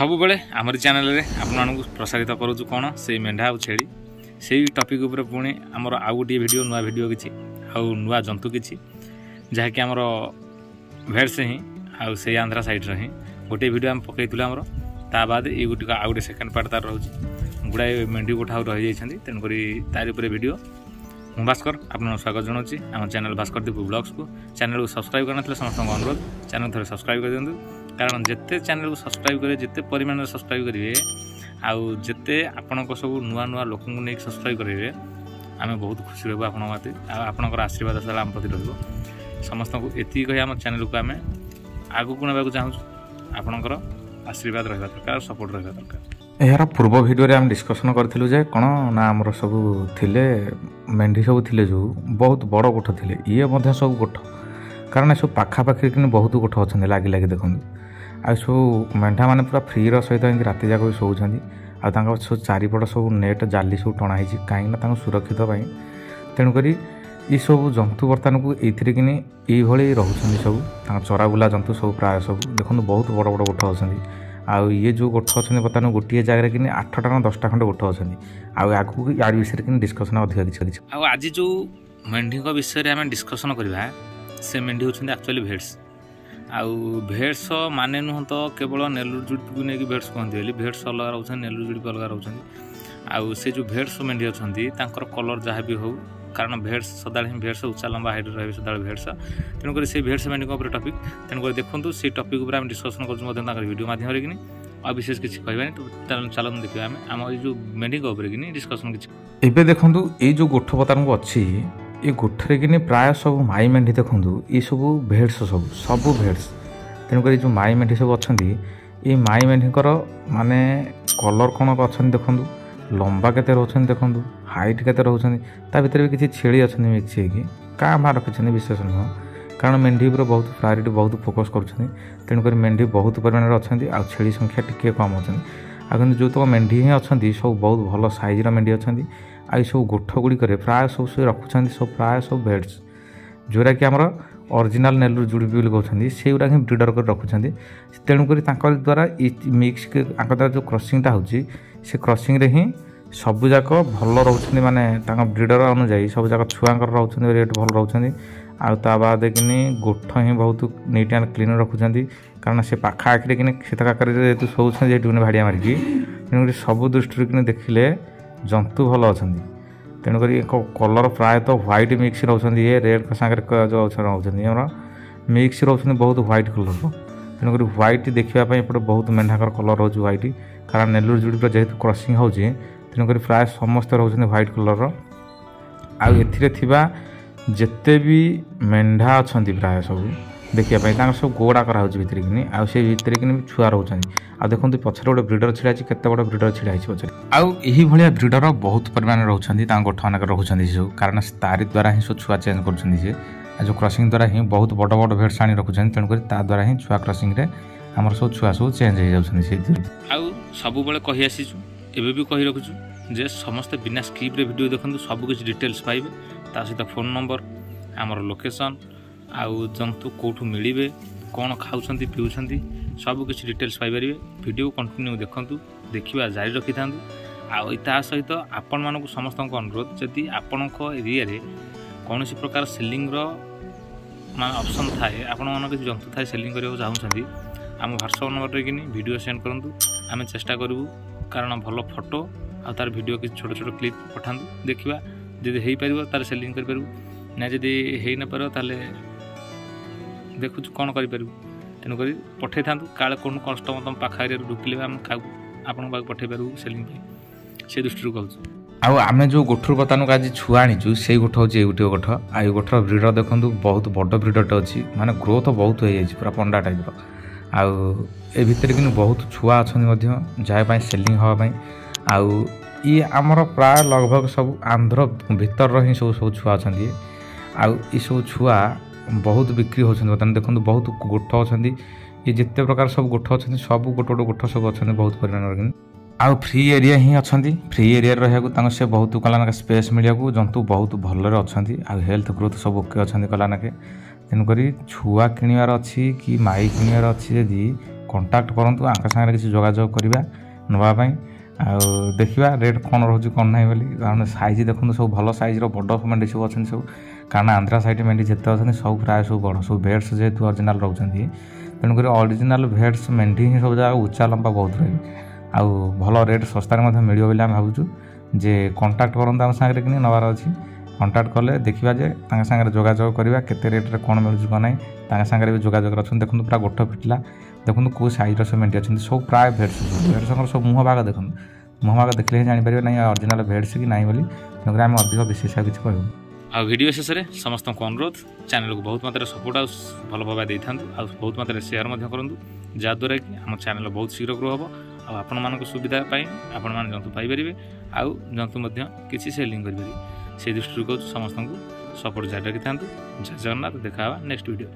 ସବୁବେଳେ ଆମରି ଚ୍ୟାନେଲରେ ଆପଣମାନଙ୍କୁ ପ୍ରସାରିତ କରୁଛୁ କ'ଣ ସେଇ ମେଣ୍ଢା ଆଉ ଛେଳି ସେଇ ଟପିକ୍ ଉପରେ ପୁଣି ଆମର ଆଉ ଗୋଟିଏ ଭିଡ଼ିଓ ନୂଆ ଭିଡ଼ିଓ କିଛି ଆଉ ନୂଆ ଜନ୍ତୁ କିଛି ଯାହାକି ଆମର ଭେଟ୍ସ ହିଁ ଆଉ ସେଇ ଆନ୍ଧ୍ରା ସାଇଡ଼୍ର ହିଁ ଗୋଟିଏ ଭିଡ଼ିଓ ଆମେ ପକାଇଥିଲୁ ଆମର ତା ବାଦ ଏଇ ଗୋଟିକ ଆଉ ଗୋଟେ ସେକେଣ୍ଡ ପାର୍ଟ ତାର ରହୁଛି ଗୁଡ଼ାଏ ମେଣ୍ଢି ଗୋଠା ଆଉ ରହିଯାଇଛନ୍ତି ତେଣୁକରି ତାରି ଉପରେ ଭିଡ଼ିଓ ମୁଁ ଭାସ୍କର ଆପଣଙ୍କୁ ସ୍ୱାଗତ ଜଣାଉଛି ଆମ ଚ୍ୟାନେଲ୍ ଭାସ୍କର ଦୀପୁ ବ୍ଲଗ୍ସକୁ ଚ୍ୟାନେଲକୁ ସବସ୍କ୍ରାଇବ୍ କରିନଥିଲେ ସମସ୍ତଙ୍କୁ ଅନୁରୋଧ ଚ୍ୟାନେଲ୍ ଥରେ ସବସ୍କ୍ରାଇବ୍ କରିଦିଅନ୍ତୁ କାରଣ ଯେତେ ଚ୍ୟାନେଲକୁ ସବସ୍କ୍ରାଇବ୍ କରିବେ ଯେତେ ପରିମାଣରେ ସବସ୍କ୍ରାଇବ୍ କରିବେ ଆଉ ଯେତେ ଆପଣଙ୍କ ସବୁ ନୂଆ ନୂଆ ଲୋକଙ୍କୁ ନେଇକି ସବସ୍କ୍ରାଇବ୍ କରିବେ ଆମେ ବହୁତ ଖୁସି ରହିବୁ ଆପଣଙ୍କ ମତେ ଆଉ ଆପଣଙ୍କର ଆଶୀର୍ବାଦ ସଦାବେଳେ ଆମ ପ୍ରତି ରହିବ ସମସ୍ତଙ୍କୁ ଏତିକି କହି ଆମ ଚ୍ୟାନେଲକୁ ଆମେ ଆଗକୁ ନେବାକୁ ଚାହୁଁଛୁ ଆପଣଙ୍କର ଆଶୀର୍ବାଦ ରହିବା ଦରକାର ସପୋର୍ଟ ରହିବା ଦରକାର। यार पूर्व भिडियो आम डिस्कसन करूँ जे कौन ना आमर सब थिले मेंढी सब थिले जो बहुत बड़ गोठ थिले ये मध्य सब गोठ कारण सब पाखापाखि कि बहुत गोठ अच्छा लगे लगे देखु आ सब मेंढा मैंने पूरा फ्री सहित राति जाक भी शोचती आ सब चारिपट सब नेट जाली सब टणाई कहीं सुरक्षित तेणुक ये सब जंतु बर्तमान को ये रोचे सब चराबुला जंतु सब प्राय सब देखो बहुत बड़ बड़ गोठ अच्छा आउ ये जो गोठ अच्छा बर्तमान गोटे जगह कि 8टा ना 10टा खंडे गोठ अच्छा आगू यार विषय कि डिस्कसन अधिक किसी आज जो मेंढी विषय में आम डिस्कसन करवा से मेंढी होती एक्चुअली भेट्स आउ भेट्स माने नुह तो केवल नेलुर जुड़ी को लेकिन भेट्स कहते बोली भेट्स अलग रोचे नेलुर जुड़ी अलग रोचे आउ से जो भेट्स मेंढी अच्छा कलर जहाँ भी हो कारण भेट्स सदा भेट्स उच्चा लंबा हाइट रही सदा भेट्स तेणुक से भेट्स मेंढी टपिक तेणुक देखो से टपिक आम डिस्कसन करीडियो माध्यम कि और विशेष किसी कहबानी चलो देखिए आम जो मेंढी कि डिस्कसन किसी देखो ये जो गोठ बर्तमान को अच्छी ये गोठरे कि प्राय सब माई मेंढी देखो ये सब भेट्स सब भेट्स तेणुक जो माई मेंढी सब अच्छा ये माई मेंढीकर माने कलर कौन अच्छा देखूँ लंबा केते रोचन देखूँ हाइट केते रोचन ता भीतर भी किसी छेली अच्छा मिक्स होगी क्या माँ रखिंट विशेष नुह कारण मेंढी पर बहुत प्रायोरिटी बहुत फोकस कर तेणुक मेंढी बहुत परिमाण अच्छा आ छेली संख्या टिके कम अच्छा आ जो तक मेंढी ही अच्छा सब बहुत भल साइज्र मेंढी अच्छा आई सब गोठ गुड़िक प्राय सब रखुच्च सब प्राय सब भेट्स जोरा कि आमर ओरिजिनल नेलुर जुड़ी भी कहते से गुरा ही ब्रिडर कर रखुच्च तेणुक द्वारा मिक्स द्वारा जो क्रसिंगटा होची से क्रसिंग ही सबुजाक भल रोचे माने ब्रिडर अनुजाई सबुजाक छुआंकर रोचे रेट भल रोचे आ बाद कि गोठ ही बहुत नीट एंड क्लीन रखुच्च कारण से पाखा आखिरे कि क्षेत्र जेहतु शोचे भाड़िया मारिकी तेणुक सब दृष्टि कि देखिले जंतु भल अच्छा तेणुक कलर प्रायतः व्हाइट मिक्स रोचे ये रेड सागर जो रोचे मिक्स रोचे बहुत व्हाइट कलर तेणुक व्हाइट देखापी एपटे बहुत मेंढाकर कलर रोच व्हाइट कारण नेलुर जुड़ी जेहतु क्रसिंग हो तेणुक प्राय समस्त रोचे व्हाइट कलर आथिबा जिते भी मेंढा अच्छा प्राय सब देखापी सब गोड़ा कराऊँ भितर कि आसे भितर कि छुआ रोचे आ देखो पछे गोटे ब्रिडर छिड़ा केते बड़ ब्रिडर छिड़ा पछे आई भाया ब्रिडर बहुत परिमाण रोचे गोठ मानक रखुच्च सब कारण तारी द्वारा ही सब छुआ चेंज कर जो क्रसिंग द्वारा ही बहुत बड़ बड़ भेट्स आनी रखुच्च तेणुक द्वारा ही छुआ क्रसिंग आमर सब छुआ सब चेंज हो सब कही आसीचु एबे भी कही रखुचु जे समस्त बिना स्किप रे वीडियो देखंतु सब कुछ डिटेल्स पाइबे ता सहित फोन नंबर आमर लोकेशन आउ जंतु कोठू मिलिबे कौन खाउछंती पिउछंती सब किसी डिटेल्स पाइपर वीडियो कंटिन्यू देखंतु देखिबा जारी रखि थांतु आ ता सहित आपण मानकु समस्त अनुरोध जदि आपणक एरिया रे कौन प्रकार सेलिंग रो मान ऑप्शन थाए आपण मानक जंतु थाए सेलिंग करियो चाहउछंती आम व्हाट्सएप नंबर रे किनी वीडियो सेंड करंतु आमे चेष्टा करबू कारण भल फोटो आ तार वीडियो किसी छोट छोट क्लिप पठांतु देखिबा जदि हेई परिबो तार सेलिंग करि परबू ना जदि हेई न पारो ताले देखु कौन करें तेणुक पठे था काले कौन कस्टमर तुम पाख एरिया ढुकिले आम आपण पठे पारू सेलिंग से दृष्टि कहूँ आम जो गोठर बर्तमान आज छुआ आनीचु से गोठ हूँ ये गोटे गोठ आ गोठर ब्रिडर देखो बहुत बड़ ब्रिडरटे अच्छी माने ग्रोथ बहुत हो पूरा पंडा टाइप ए भितर कि बहुत छुआ अच्छा जहाँपाई सेलिंग हाँपाई आउ ये आमर प्राय लगभग सब आंध्र भितर ही सब सब छुआ अच्छा आउ ये सब छुआ बहुत बिक्री होती बर्तमान देखो बहुत गोठ अच्छा ये जिते प्रकार सब गोठ अच्छा सब गोटे गोटे गोठ सब अच्छा बहुत परिमाण आउ फ्री एरिया ही अच्छा फ्री एरिया रहा से बहुत कलाना स्पेस मिलूँ जंतु बहुत भलरे अच्छा आ हेल्थ ग्रोथ सब ओके अच्छा कलानाके तेणुक छुआ किणवार अच्छी कि माई किणवार अच्छी जदि कंटाक्ट करंतु आंका संगे किसी जोगाजोग करवा नवा आउ देखा रेट कौन रोचे कौन ना बोली कारण सैज देखते सब भल सैज बड़ मेंढी सब अच्छे सब कारण आंध्रा साइड मेंढी जिते अच्छे सब प्राय सब बड़ सब भेड्स जेहतु ओरिजिनाल रोचे तेणुक ओरिजिनाल भेड्स मेंढी ही सब जगह उच्चा लंबा बहुत रही आउ भल रेट सस्तार मिले बोली आम भावुँ जे कंटाक्ट करते आम सागर कि नबार अच्छी कंटाक्ट कले देखा जे सागर जोगाजोग करवा केते रेट्रे कौन मिलूँ कौन ना सागर भी जोगाजोग अच्छा देखो पूरा गोठ फिटला देखो कौ सैज्र सब मेंढी अच्छे सब प्राय भेड्स सब मुँह भाग देखो मुँह भाग देखले ही जापर ना ओरिजिनाल भेड्स कि ना बोली तेणुक आम अधिक विशेष किसी कहूँ आ वीडियो शेष में समस्त को अनुरोध चैनल को बहुत मात्रा सपोर्ट आ भल भाव दे था बहुत मात्रा शेयर करूँ जहाँद्वारा कि आम चैनल बहुत शीघ्र ग्रो हम आपण मान सुविधा आपण मैंने जंतु पाइपर आउ जंतु किसी सेलिंग करेंगे से दृष्टि कहूँ समस्त को सपोर्ट जारी रखि था। जय जगन्नाथ देखा नेक्स्ट वीडियो।